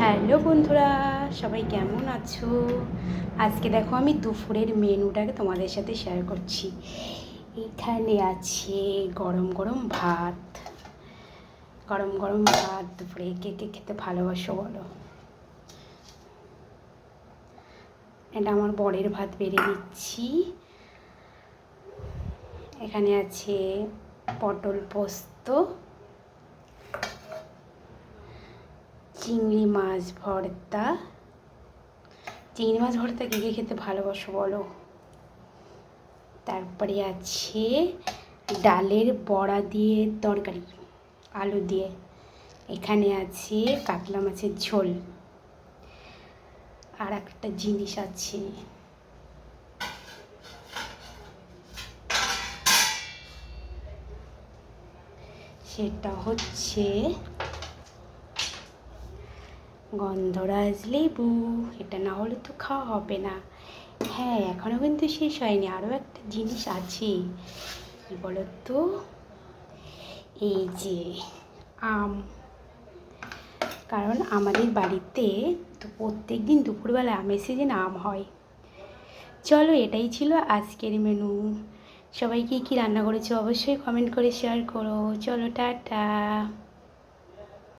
Hello বন্ধুরা, সবাই কেমন আছো? আজকে দেখো আমি দুপুরের মেনুটাকে তোমাদের সাথে শেয়ার করছি। এখানে আছে গরম গরম ভাত। গরম গরম ভাত দুপুরে কে কে খেতে ভালোবাসো বলো? এটা আমার বরের ভাত বেড়ে দিচ্ছি। এখানে আছে পটল পোস্ত, চিংড়ি মাছ ভর্তা। চিংড়ি মাছ ভর্তা কে কে খেতে ভালোবাসো বলো? তারপরে আছে ডালের বড়া দিয়ে তরকারি, আলু দিয়ে। এখানে আছে কাতলা মাছের ঝোল। আর একটা জিনিস আছে, সেটা হচ্ছে গন্ধরাজ লেবু। এটা না হলে তো খাওয়া হবে না। হ্যাঁ, এখনও কিন্তু শেষ হয়নি, আরও একটা জিনিস আছে। কী বলো তো? এই যে আম। কারণ আমাদের বাড়িতে তো প্রত্যেক দিন দুপুরবেলা আমের সিজনে আম হয়। চলো, এটাই ছিল আজকের মেনু। সবাই কী কী রান্না করেছো অবশ্যই কমেন্ট করে শেয়ার করো। চলো, টাটা।